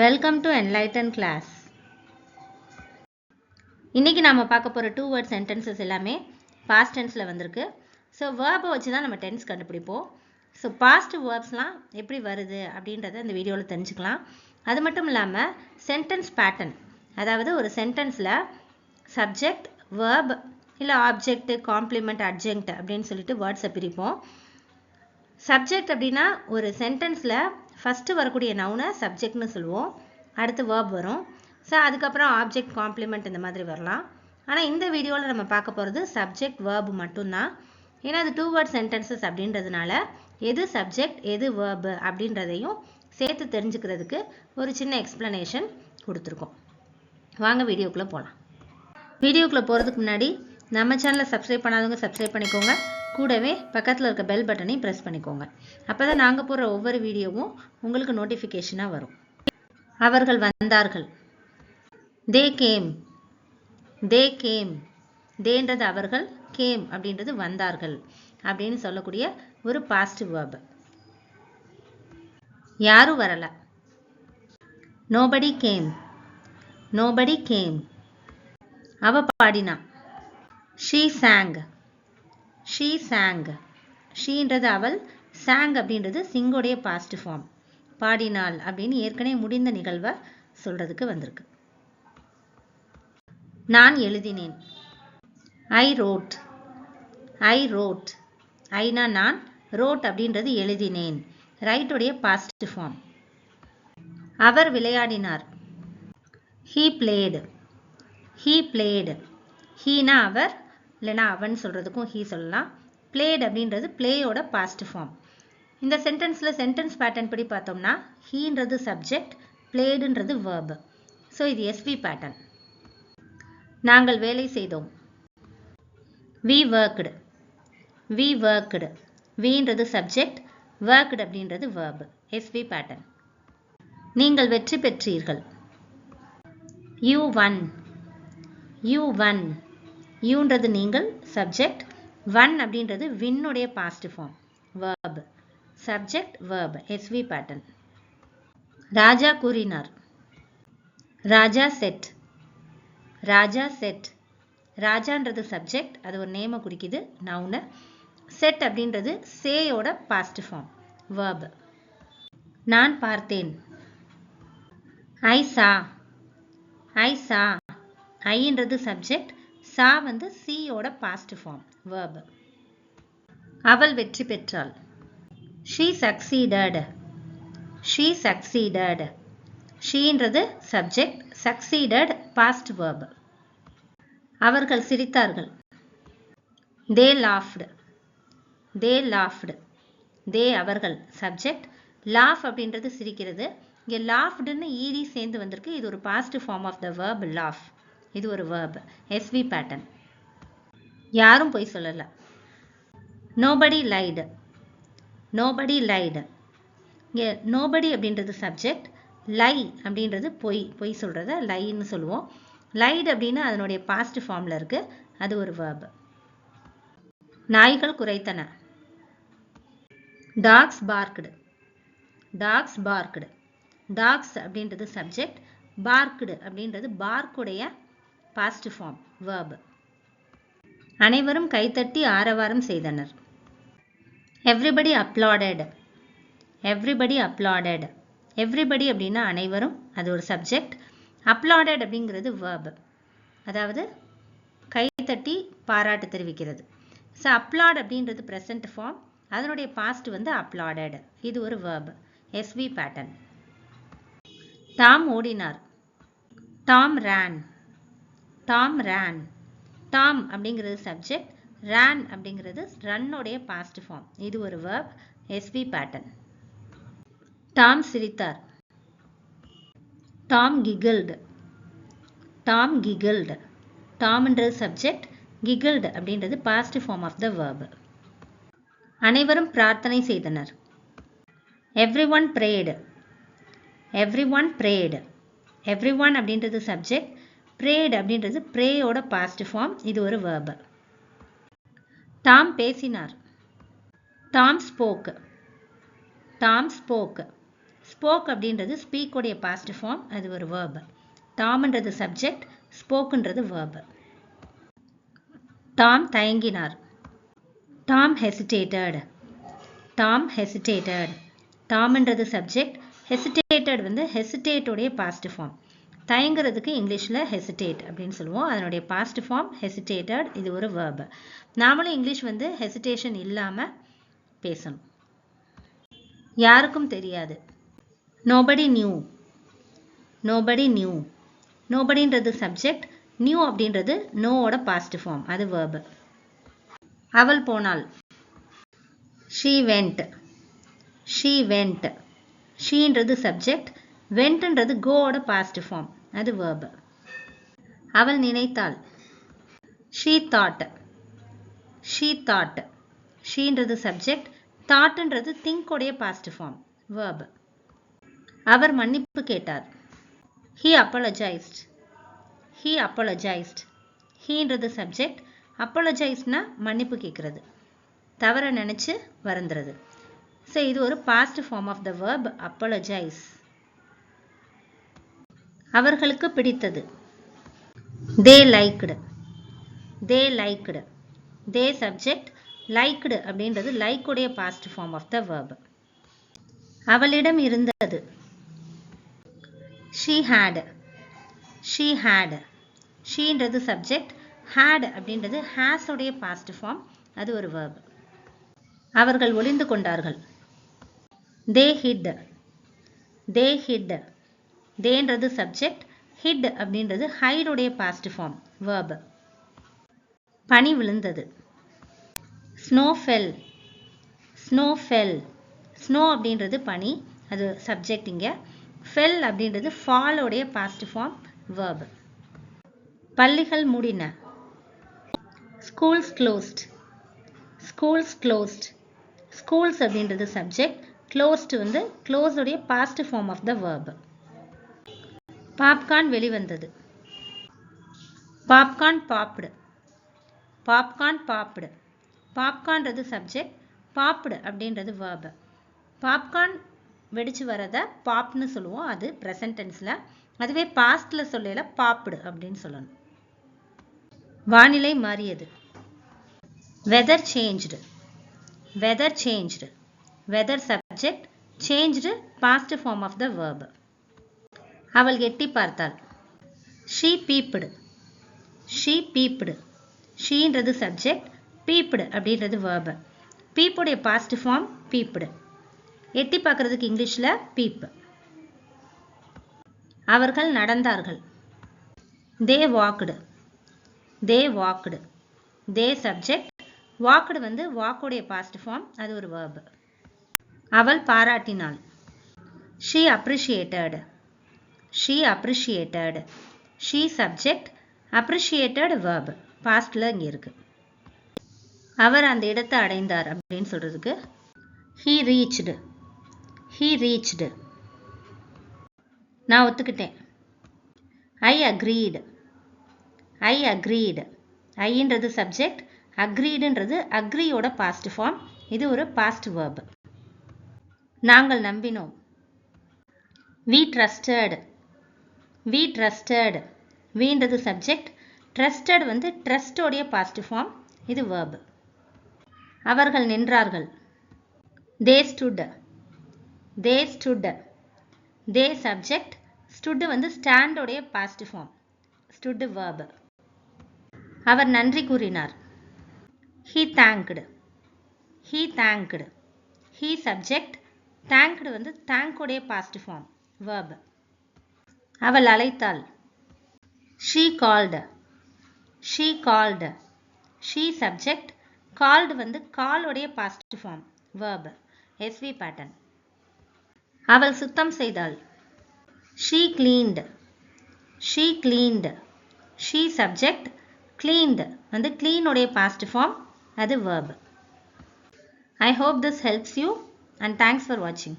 Welcome to Enlighten class. இன்னைக்கு நாம பார்க்க போற two word sentences எல்லாமே past tenseல வந்திருக்கு. So verb வச்சு தான் நம்ம tense கண்டுபிடிப்போம். So past verbsலாம் எப்படி வருது அப்படின்றத இந்த வீடியோல தெரிஞ்சுக்கலாம். அது மட்டும் இல்லாம sentence pattern, அதாவது ஒரு sentenceல subject, verb இல்ல object, complement, adjunct அப்படின்னு சொல்லிட்டு words பிரிப்போம். Subject அப்படின்னா ஒரு sentenceல first வரக்கூடிய noun subjectனு சொல்லுவோம். அடுத்து verb வரும். So அதுக்கப்புறம் object, complement இந்த மாதிரி வரலாம். ஆனா இந்த வீடியோல நம்ம பார்க்க போறது subject, verb மட்டும்தான். ஏன்னா அது two word sentences அப்படின்றதுனால எது subject, எது verb அப்படின்றதையும் சேர்த்து தெரிஞ்சுக்கிறதுக்கு ஒரு சின்ன explanation கொடுத்திருக்கோம். வாங்க வீடியோக்குள்ள போலாம். வீடியோக்குள்ள போறதுக்கு முன்னாடி நம்ம சேனலை சப்ஸ்கிரைப் பண்ணாதவங்க சப்ஸ்கிரைப் பண்ணிக்கோங்க. கூடவே பக்கத்துல இருக்க பெல் பட்டனையும் பிரஸ் பண்ணிக்கோங்க. அப்பதான் நாங்க போடுற ஒவ்வொரு வீடியோவும் உங்களுக்கு நோட்டிஃபிகேஷனா வரும். அவர்கள் வந்தார்கள். They came. They came. தேன்றது அவர்கள், came அப்படின்றது வந்தார்கள் அப்படின்னு சொல்லக்கூடிய ஒரு past verb. யாரும் வரல. Nobody came. Nobody came. அவ பாடினா. She sang. She sang. ஷீன்றது அவள், sang அப்படின்றது சிங்கோடைய past form. பாடினாள் அப்படின்னு ஏற்கனவே முடிந்த நிகழ்வை சொல்றதுக்கு வந்திருக்கு. நான் எழுதினேன். I wrote. I wrote. Aina நான், wrote அப்படின்றது எழுதினேன். ரைட் உடைய past form. அவர் விளையாடினார். He played. He played. Heena அவர், இல்லைனா அவன் சொல்றதுக்கும் he சொல்லலாம். played அப்படின்றது playயோட past form. இந்த சென்டென்ஸ்ல சென்டென்ஸ் பேட்டர்ன் படி பார்த்தோம்னா ஹீன்றது சப்ஜெக்ட், பிளேடுன்றது verb. ஸோ இது SV பேட்டர்ன். நாங்கள் வேலை செய்தோம். We worked. We worked. weன்றது சப்ஜெக்ட், worked அப்படின்றது verb. SV pattern. நீங்கள் வெற்றி பெற்றீர்கள். You won. You won. யூன்றது நீங்கள் சப்ஜெக்ட், won அப்படின்றது வின்னுடைய past form, verb. subject, verb. SV pattern. ராஜா கூறினார். ராஜா said. ராஜா said. ராஜான்றது சப்ஜெக்ட், அது ஒரு நேமை குறிக்குது, noun. set அப்படின்றது sayயோட past form, verb. நான் பார்த்தேன். I saw. I saw. ஐன்றது சப்ஜெக்ட், saw வந்து see-யோட past form, verb. அவள் வெற்றி பெற்றாள். She succeeded. She succeeded. ஷீன்றது சப்ஜெக்ட், succeeded past verb. அவர்கள் சிரித்தார்கள். They laughed. They laughed. They அவர்கள் சப்ஜெக்ட், laugh அப்படின்றது சிரிக்கிறது. இங்கே laughed-ன்னு ed சேர்ந்து வந்திருக்கு. இது ஒரு past form of the verb laugh. இது ஒரு verb. SV pattern. யாரும் பொய் சொல்லல. Nobody lied. Nobody lied. இங்கே nobody அப்படின்றது சப்ஜெக்ட், lie அப்படின்றது பொய், பொய் சொல்றத லைன்னு சொல்லுவோம். lied அப்படின்னா அதனுடைய past formல இருக்கு, அது ஒரு verb. நாய்கள் குரைத்தன. Dogs barked. Dogs barked. Dogs அப்படின்றது சப்ஜெக்ட், barked அப்படின்றது bark-உடைய past form, verb. அனைவரும் கைத்தட்டி ஆரவாரம் செய்தனர். Everybody applauded. Everybody applauded. Everybody அப்படின்னா அனைவரும், அது ஒரு சப்ஜெக்ட். applauded அப்படிங்கிறது verb. அதாவது கைத்தட்டி பாராட்டு தெரிவிக்கிறது. ஸோ applaud அப்படின்றது present form, அதனுடைய past வந்து applauded. இது ஒரு verb. SV pattern. டாம் ஓடினார். Tom ran. Tom ran. Tom அப்படிங்கிறது சப்ஜெக்ட், ran அப்படிங்கிறது ரன்னுடைய past form. இது ஒரு verb. SV pattern. டாம் சிரித்தார். Tom giggled. Tom giggled. டாம்ன்றது சப்ஜெக்ட், giggled அப்படின்றது past form of the verb. அனைவரும் பிரார்த்தனை செய்தனர். Everyone prayed. Everyone prayed. Everyone அப்படின்றது சப்ஜெக்ட், prayed அப்படின்றது pray-யோட past form. இது ஒரு verb. டாம் பேசினார். Tom spoke. Tom spoke. Spoke அப்படின்றது ஸ்பீக் உடைய பாஸ்ட் ஃபார்ம், அது ஒரு verb. டாம்ன்றது சப்ஜெக்ட், ஸ்போக்ன்றது verb. டாம் தயங்கினார். Tom hesitated. Tom hesitated. டாம்ன்றது சப்ஜெக்ட், hesitated வந்து hesitate உடைய பாஸ்ட் ஃபார்ம். தயங்குறதுக்கு இங்கிலீஷில் hesitate அப்படின்னு சொல்லுவோம். அதனுடைய பாஸ்ட் ஃபார்ம் hesitated. இது ஒரு verb. நாமளும் இங்கிலீஷ் வந்து hesitation இல்லாமல் பேசணும். யாருக்கும் தெரியாது. nobody knew. nobody knew. nobodyன்றது சப்ஜெக்ட், knew அப்படின்றது நோவோட பாஸ்ட் ஃபார்ம், அது verb. அவள் போனாள். she went. she went. sheன்றது சப்ஜெக்ட், wentன்றது goவோட பாஸ்ட் ஃபார்ம், அது verb. அவள் நினைத்தாள். she thought. she thought. sheன்றது சப்ஜெக்ட், thoughtன்றது think உடைய பாஸ்ட் ஃபார்ம், verb. அவர் மன்னிப்பு கேட்டார். he apologized. he apologized. heன்றது சப்ஜெக்ட், apologizeனா மன்னிப்பு கேட்கறது, தவற நினைச்சு வருந்துறது. ஸோ இது ஒரு past form of the verb apologize. அவர்களுக்கு பிடித்தது. they liked. they liked. they subject, liked அப்படின்றது like உடைய past form of the verb. அவளிடம் இருந்தது. she had. she had. sheன்றது சப்ஜெக்ட், had அப்படின்றது has உடைய பாஸ்ட் ஃபார்ம், அது ஒரு verb. அவர்கள் ஒளிந்து கொண்டார்கள். they hid. they hid. theyன்றது சப்ஜெக்ட், hid அப்படின்றது hide உடைய பாஸ்ட் ஃபார்ம், verb. பனி விழுந்தது. snow fell. snow fell. snow அப்படின்றது பனி, அது சப்ஜெக்ட் இங்க. fell அப்படின்றது fall உடைய பாஸ்ட் ஃபார்ம், verb. பள்ளிகள் மூடின. schools closed. schools closed. schools அப்படின்றது சப்ஜெக்ட், closed வந்து close உடைய past form of the verb. Popcorn வெளிவந்தது. Popcorn popped. Popcorn popped. பாப்கார்ன்றது சப்ஜெக்ட், பாப்டு அப்படின்றது verb. பாப்கார்ன் வெடிச்சு வரத பாப்னு சொல்லுவோம், அது ப்ரெசன்ட் டென்ஸில். அதுவே பாஸ்டில் சொல்லல பாப்டு அப்படின்னு சொல்லணும். வானிலை மாறியது. weather changed. weather changed. weather subject, changed past form of the verb. அவள் எட்டி பார்த்தாள். she peeped. she peeped. sheன்றது சப்ஜெக்ட், peeped அப்படின்றது verb. peep உடைய past form peeped. எட்டி பார்க்கறதுக்கு இங்கிலீஷில் peep. அவர்கள் நடந்தார்கள். they walked. they walked. they subject, walked வந்து walk உடைய past form, அது ஒரு verb. அவள் பாராட்டினாள். she appreciated. she appreciated. she subject, appreciated verb, pastல இங்க இருக்கு. அவர் அந்த இடத்தை அடைந்தார் அப்படின்னு சொல்றதுக்கு he reached. he reached. நான் ஒத்துக்கிட்டேன். I agreed. I agreed. ஐன்றது சப்ஜெக்ட், அக்ரீடுன்றது அக்ரியோட பாஸ்ட் ஃபார்ம், இது ஒரு பாஸ்ட் verb. நாங்கள் நம்பினோம். we trusted. we trusted. வீன்றது சப்ஜெக்ட், trusted வந்து trust உடைய பாஸ்ட் ஃபார்ம், இது verb. அவர்கள் நின்றார்கள். they stood. they stood. they subject, stood வந்து stand உடைய பாஸ்ட் ஃபார்ம், stood verb. அவர் நன்றி கூறினார். he thanked. he thanked. he subject, thanked வந்து thank உடைய பாஸ்ட் ஃபார்ம், verb. அவள் அழைத்தாள். she called. she called. she subject, called வந்து call உடைய past form, verb, SV pattern. அவள் சுத்தம் செய்தாள். she cleaned. she cleaned. she subject, cleaned வந்து clean உடைய past form, அது verb. I hope this helps you and thanks for watching.